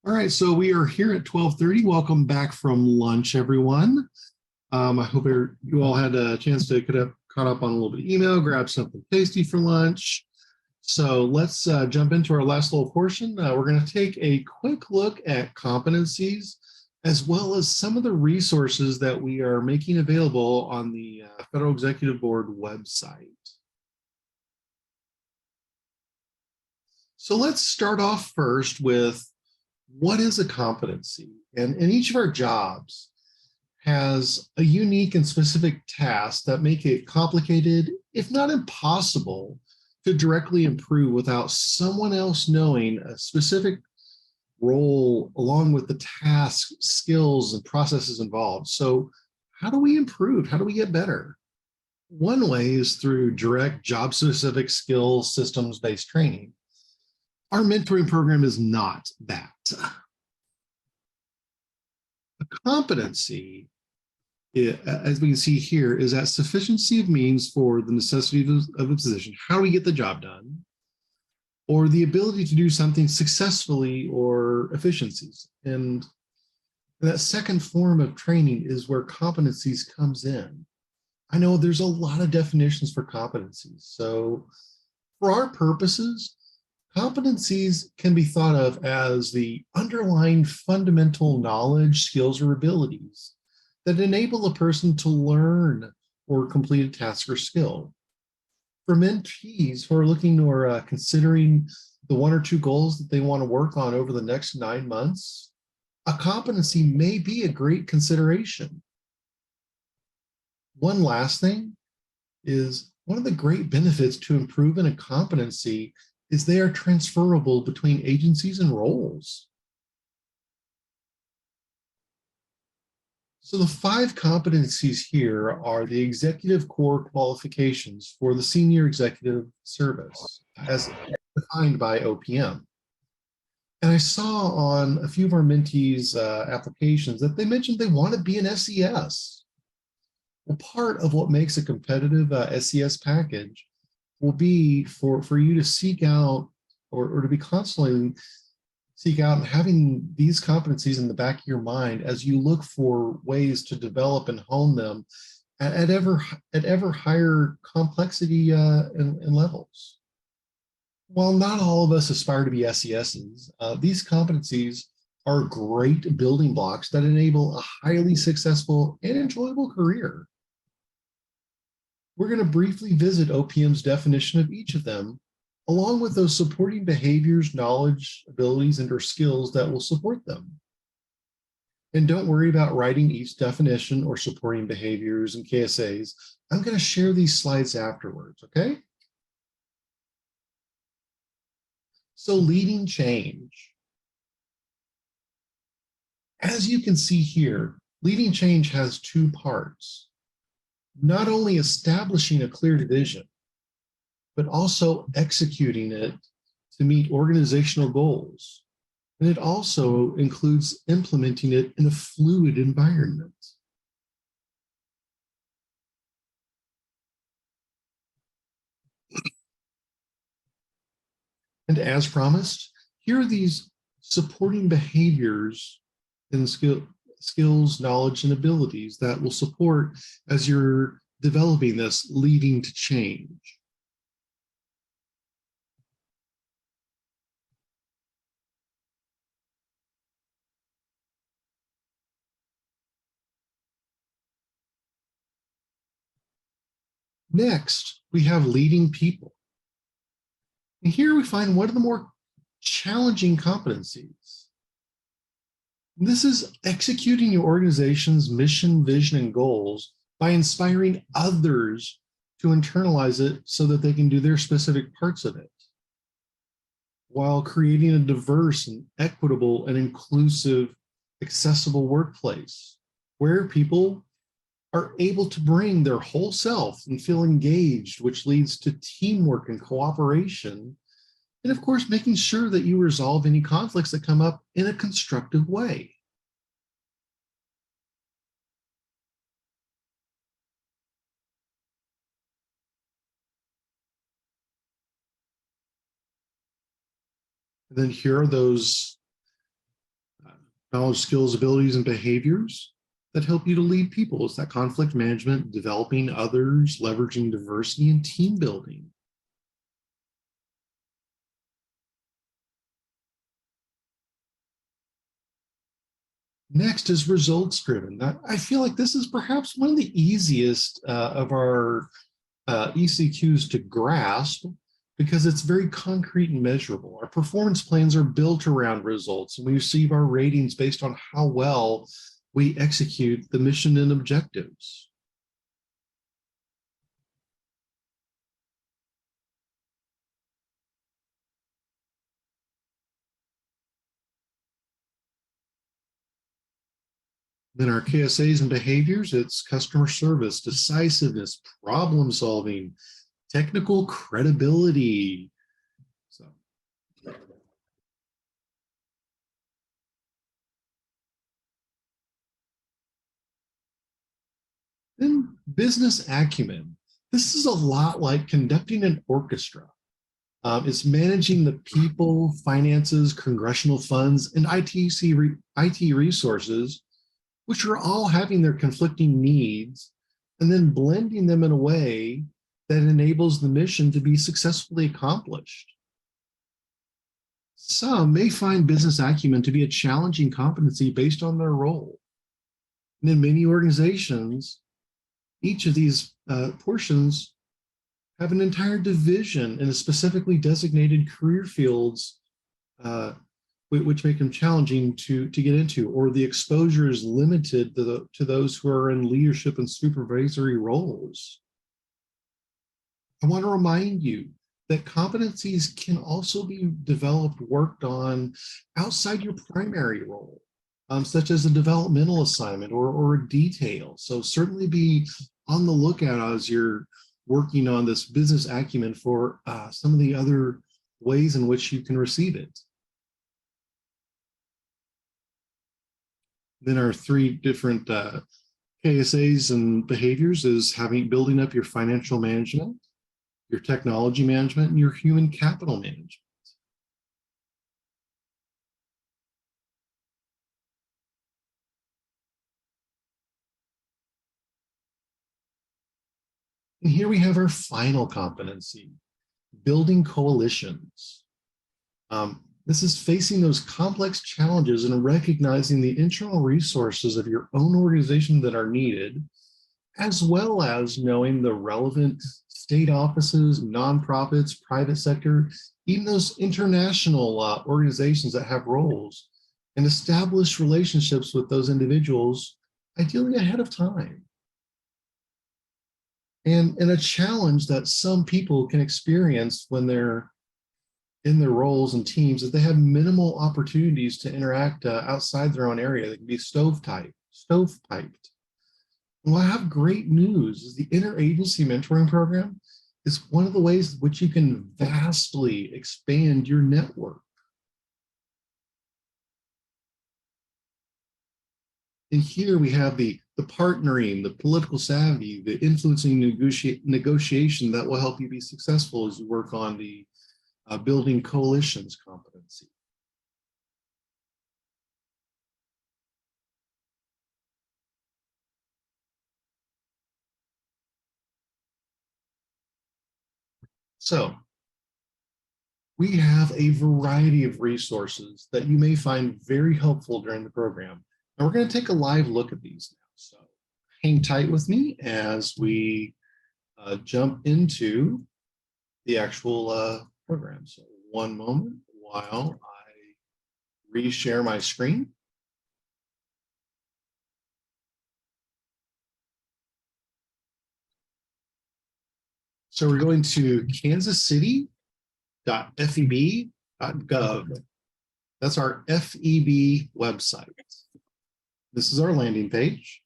All right, so we are here at 12:30. Welcome back from lunch, everyone. I hope you all had a chance to caught up on a little bit of email, grab something tasty for lunch. So let's jump into our last little portion. We're going to take a quick look at competencies, as well as some of the resources that we are making available on the Federal Executive Board website. So let's start off first with what is a competency? And each of our jobs has a unique and specific task that make it complicated, if not impossible, to directly improve without someone else knowing a specific role along with the tasks, skills, and processes involved. So how do we improve? How do we get better? One way is through direct job-specific skill systems-based training. Our mentoring program is not that. A competency, as we can see here, is that sufficiency of means for the necessity of a position. How do we get the job done? Or the ability to do something successfully or efficiencies. And that second form of training is where competencies comes in. I know there's a lot of definitions for competencies. So for our purposes, competencies can be thought of as the underlying fundamental knowledge, skills, or abilities that enable a person to learn or complete a task or skill. For mentees who are looking or considering the one or two goals that they want to work on over the next 9 months, a competency may be a great consideration. One last thing is one of the great benefits to improving a competency is they are transferable between agencies and roles. So the 5 competencies here are the executive core qualifications for the senior executive service as defined by OPM. And I saw on a few of our mentees' applications that they mentioned they want to be an SES. Well, part of what makes a competitive SES package will be for you to seek out or to be constantly seek out and having these competencies in the back of your mind as you look for ways to develop and hone them at ever higher complexity and levels. While not all of us aspire to be SESs, these competencies are great building blocks that enable a highly successful and enjoyable career. We're going to briefly visit OPM's definition of each of them, along with those supporting behaviors, knowledge, abilities, and/or skills that will support them. And don't worry about writing each definition or supporting behaviors and KSAs. I'm going to share these slides afterwards, okay? So leading change. As you can see here, leading change has 2 parts. Not only establishing a clear vision, but also executing it to meet organizational goals. And it also includes implementing it in a fluid environment. And as promised, here are these supporting behaviors and skills, knowledge, and abilities that will support as you're developing this leading to change. Next, we have leading people. And here we find one of the more challenging competencies. This is executing your organization's mission, vision, and goals by inspiring others to internalize it so that they can do their specific parts of it, while creating a diverse and equitable and inclusive, accessible workplace where people are able to bring their whole self and feel engaged, which leads to teamwork and cooperation. And of course, making sure that you resolve any conflicts that come up in a constructive way. And then here are those Knowledge, skills, abilities, and behaviors that help you to lead people. It's that conflict management, developing others, leveraging diversity, and team building. Next is results driven. I feel like this is perhaps one of the easiest of our ECQs to grasp because it's very concrete and measurable. Our performance plans are built around results, and we receive our ratings based on how well we execute the mission and objectives. Then our KSAs and behaviors, it's customer service, decisiveness, problem solving, technical credibility. So then business acumen. This is a lot like conducting an orchestra. It's managing the people, finances, congressional funds, and IT resources, which are all having their conflicting needs, and then blending them in a way that enables the mission to be successfully accomplished. Some may find business acumen to be a challenging competency based on their role. And in many organizations, each of these portions have an entire division in a specifically designated career fields, which make them challenging to get into, or the exposure is limited to those who are in leadership and supervisory roles. I want to remind you that competencies can also be developed, worked on outside your primary role, such as a developmental assignment or a detail. So certainly be on the lookout as you're working on this business acumen for some of the other ways in which you can receive it. Then our three different KSAs and behaviors is building up your financial management, your technology management, and your human capital management. And here we have our final competency, building coalitions. This is facing those complex challenges and recognizing the internal resources of your own organization that are needed, as well as knowing the relevant state offices, nonprofits, private sector, even those international organizations that have roles, and establish relationships with those individuals, ideally ahead of time. And a challenge that some people can experience when they're in their roles and teams is they have minimal opportunities to interact outside their own area. They can be stovepiped. Well, I have great news is the interagency mentoring program is one of the ways in which you can vastly expand your network. And here we have the partnering, the political savvy, the influencing negotiation that will help you be successful as you work on the building coalitions competency. So we have a variety of resources that you may find very helpful during the program. And we're going to take a live look at these now. So hang tight with me as we jump into the actual program. So one moment while I reshare my screen. So we're going to kansascity.feb.gov. That's our FEB website. This is our landing page.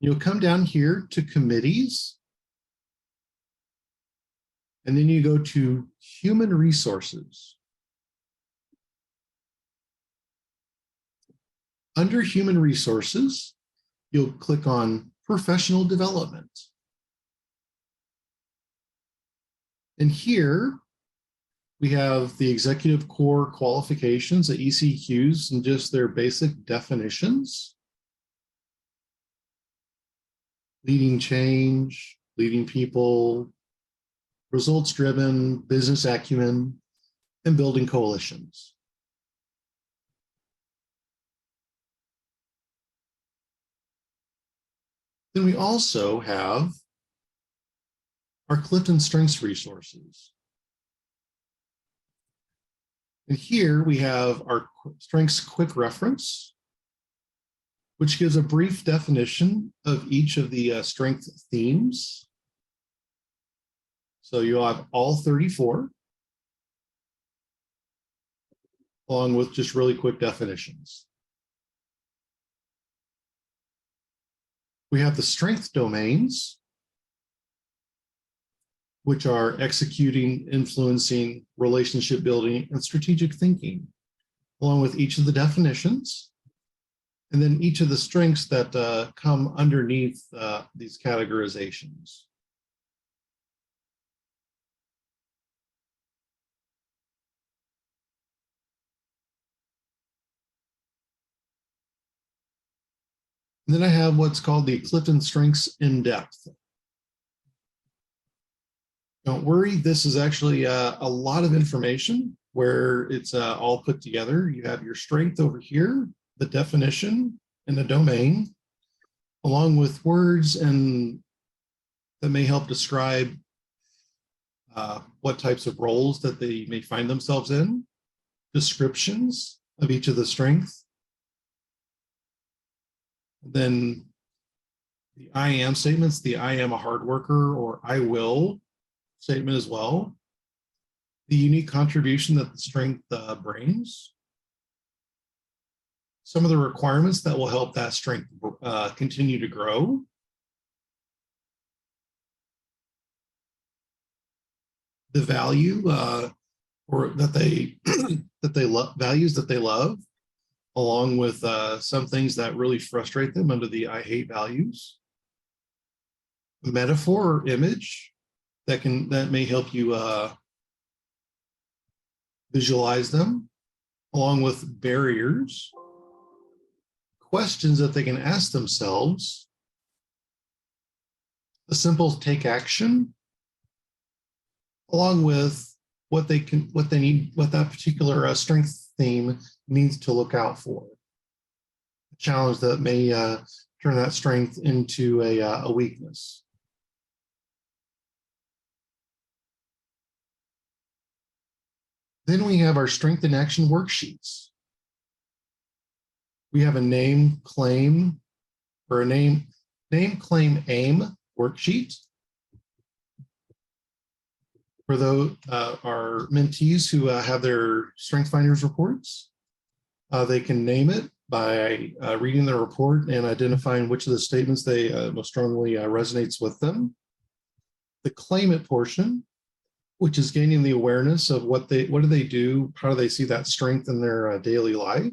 You'll come down here to committees. And then you go to human resources. Under human resources, you'll click on professional development. And here We have the executive core qualifications, the ECQs, and just their basic definitions. Leading change, leading people, results-driven, business acumen, and building coalitions. Then we also have our Clifton Strengths resources. And here we have our Strengths Quick Reference, which gives a brief definition of each of the strength themes. So you'll have all 34, along with just really quick definitions. We have the strength domains, which are executing, influencing, relationship building, and strategic thinking, along with each of the definitions, and then each of the strengths that come underneath these categorizations. And then I have what's called the Clifton Strengths in-depth. Don't worry, this is actually a lot of information where it's all put together. You have your strength over here, the definition, and the domain, along with words and that may help describe what types of roles that they may find themselves in, descriptions of each of the strengths. Then the I am statements, the I am a hard worker or I will statement as well. The unique contribution that the strength brings. Some of the requirements that will help that strength continue to grow. The value or that they values that they love, along with some things that really frustrate them under the I hate values. Metaphor or image that may help you visualize them, along with barriers, questions that they can ask themselves, a simple take action, along with what they need, what that particular strength theme needs to look out for. A challenge that may turn that strength into a weakness. Then we have our strength in action worksheets. We have a name, claim, or a name, claim, aim worksheet. For those our mentees who have their Strength Finders reports, they can name it by reading the report and identifying which of the statements they most strongly resonates with them. The claim it portion, which is gaining the awareness of what do they do, how do they see that strength in their daily life.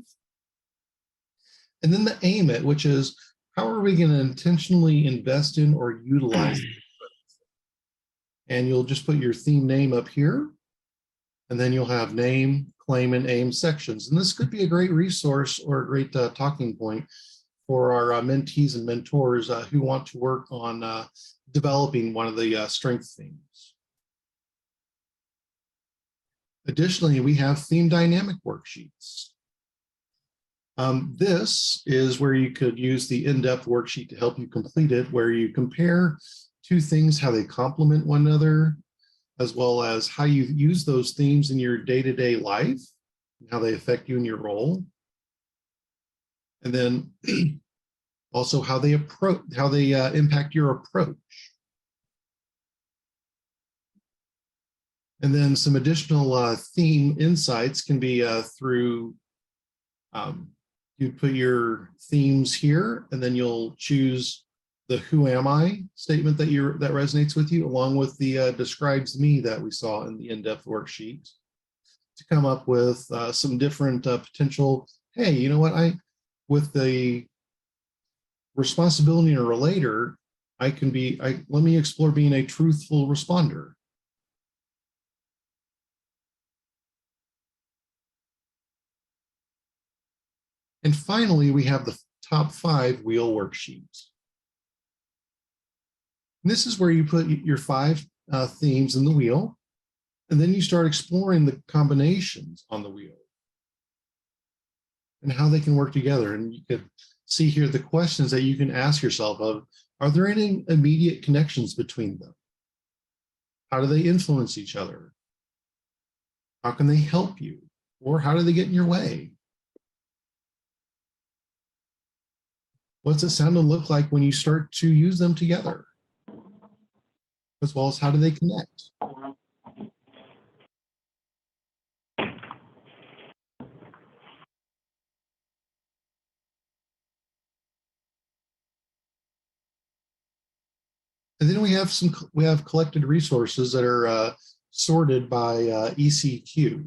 And then the aim it, which is how are we going to intentionally invest in or utilize. And you'll just put your theme name up here, and then you'll have name, claim, and aim sections. And this could be a great resource or a great talking point for our mentees and mentors who want to work on developing one of the strength themes. Additionally, we have theme dynamic worksheets. This is where you could use the in-depth worksheet to help you complete it, where you compare two things, how they complement one another, as well as how you use those themes in your day-to-day life, and how they affect you in your role. And then also how they impact your approach. And then some additional theme insights can be through, you put your themes here, and then you'll choose the who am I statement that resonates with you, along with the describes me that we saw in the in-depth worksheet, to come up with some different potential, hey, you know what, with the responsibility in a relator, let me explore being a truthful responder. And finally, we have the top 5 wheel worksheets. And this is where you put your 5 themes in the wheel, and then you start exploring the combinations on the wheel and how they can work together. And you could see here the questions that you can ask yourself of, are there any immediate connections between them? How do they influence each other? How can they help you? Or how do they get in your way? What's it sound and look like when you start to use them together? As well as how do they connect? And then we have collected resources that are sorted by ECQ.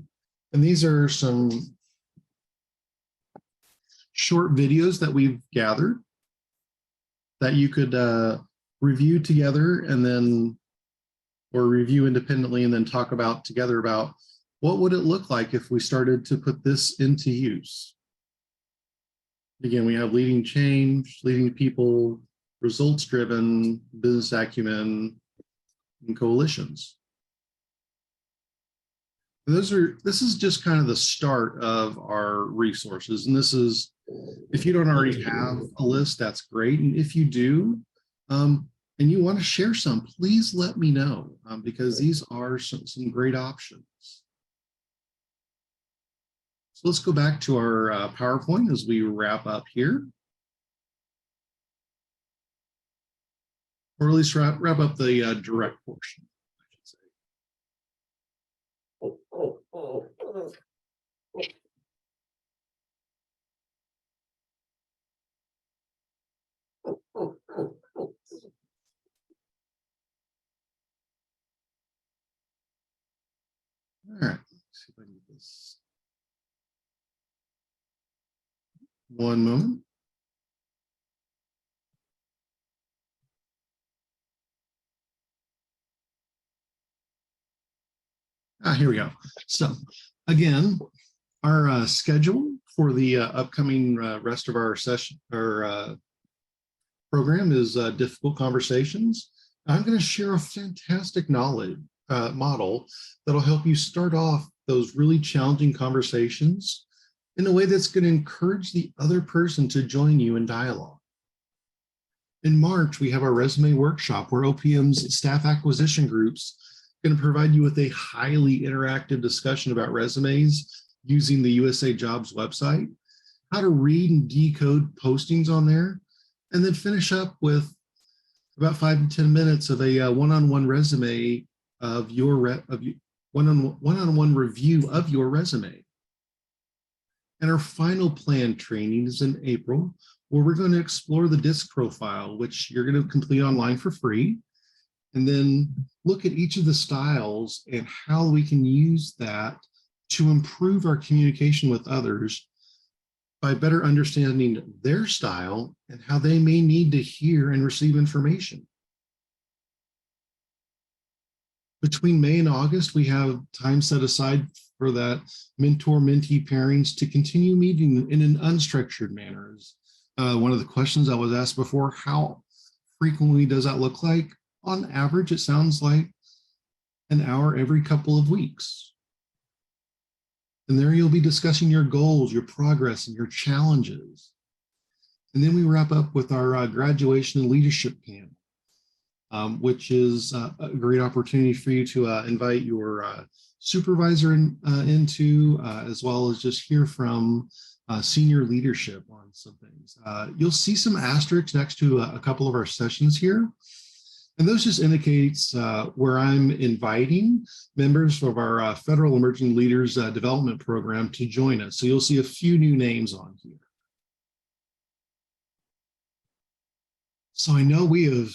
And these are some short videos that we've gathered that you could review together and then, or review independently and then talk about together about what would it look like if we started to put this into use. Again, we have leading change, leading people, results-driven, business acumen, and coalitions. This is just kind of the start of our resources. And this is, if you don't already have a list, that's great. And if you do, and you want to share some, please let me know, because these are some great options. So let's go back to our PowerPoint as we wrap up here. Or at least wrap up the direct portion, I should say. All right, let's see if I can get this. One moment. Here we go. So again, our schedule for the upcoming rest of our session, our program is Difficult Conversations. I'm going to share a fantastic knowledge model that'll help you start off those really challenging conversations in a way that's going to encourage the other person to join you in dialogue. In March, we have our resume workshop where OPM's staff acquisition groups going to provide you with a highly interactive discussion about resumes using the USA Jobs website, how to read and decode postings on there, and then finish up with about 5 to 10 minutes of a one-on-one resume of your one-on-one review of your resume. And our final planned training is in April, where we're going to explore the DISC profile, which you're going to complete online for free, and then look at each of the styles and how we can use that to improve our communication with others by better understanding their style and how they may need to hear and receive information. Between May and August, we have time set aside for that mentor-mentee pairings to continue meeting in an unstructured manner. One of the questions I was asked before, how frequently does that look like? On average, it sounds like an hour every couple of weeks. And there you'll be discussing your goals, your progress, and your challenges. And then we wrap up with our graduation and leadership panel, which is a great opportunity for you to invite your supervisor into, as well as just hear from senior leadership on some things. You'll see some asterisks next to a couple of our sessions here. And those just indicates where I'm inviting members of our Federal Emerging Leaders Development Program to join us. So you'll see a few new names on here. So I know we have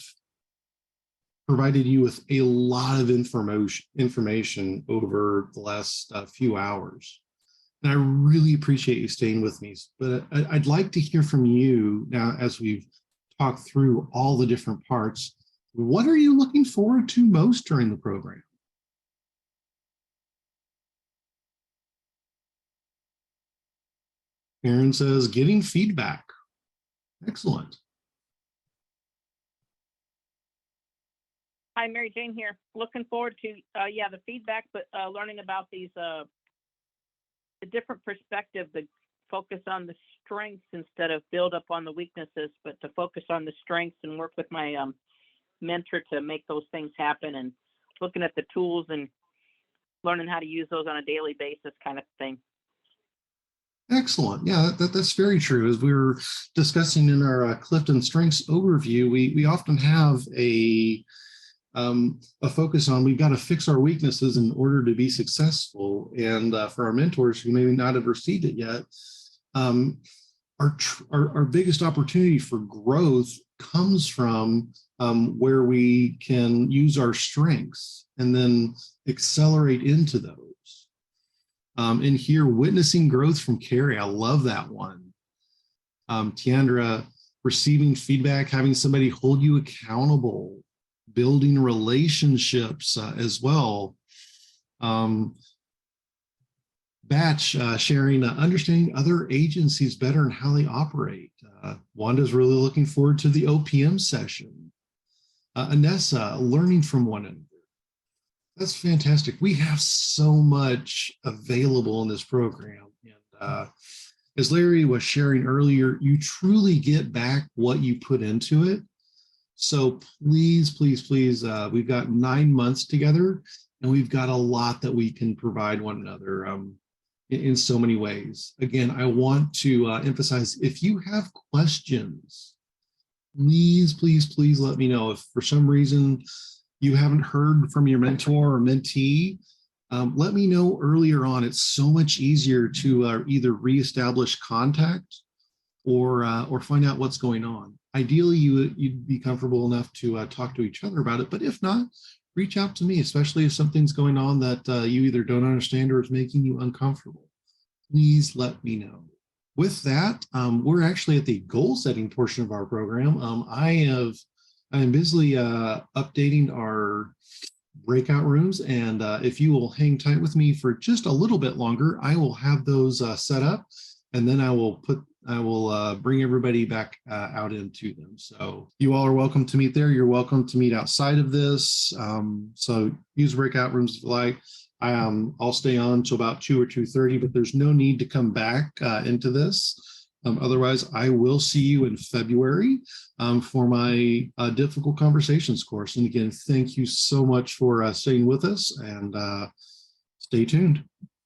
provided you with a lot of information over the last few hours. And I really appreciate you staying with me. But I'd like to hear from you now as we've talked through all the different parts. What are you looking forward to most during the program? Karen says, getting feedback. Excellent. Hi, Mary Jane here. Looking forward to, the feedback, but learning about these, the different perspective, the focus on the strengths instead of build up on the weaknesses, but to focus on the strengths and work with my mentor to make those things happen, and looking at the tools and learning how to use those on a daily basis kind of thing. Excellent. Yeah, that's very true. As we were discussing in our Clifton Strengths overview, we often have a focus on we've got to fix our weaknesses in order to be successful. And for our mentors who maybe not have received it yet, our biggest opportunity for growth comes from where we can use our strengths and then accelerate into those. And here, witnessing growth from Carrie, I love that one. Tiandra, receiving feedback, having somebody hold you accountable, building relationships as well. Batch sharing, understanding other agencies better and how they operate. Wanda's really looking forward to the OPM session. Anessa, learning from one another. That's fantastic. We have so much available in this program. And as Larry was sharing earlier, you truly get back what you put into it. So please, please, please, we've got 9 months together, and we've got a lot that we can provide one another in so many ways. Again, I want to emphasize, if you have questions, please, please, please let me know. If for some reason you haven't heard from your mentor or mentee, let me know earlier on. It's so much easier to either reestablish contact or find out what's going on. Ideally, you'd be comfortable enough to talk to each other about it, but if not, reach out to me, especially if something's going on that you either don't understand or is making you uncomfortable. Please let me know. With that, we're actually at the goal setting portion of our program. I am busily updating our breakout rooms, and if you will hang tight with me for just a little bit longer, I will have those set up, and then I will bring everybody back out into them. So you all are welcome to meet there. You're welcome to meet outside of this. So use breakout rooms if you like. I'll stay on till about 2 or 2:30, but there's no need to come back into this. Otherwise, I will see you in February for my difficult conversations course. And again, thank you so much for staying with us, and stay tuned.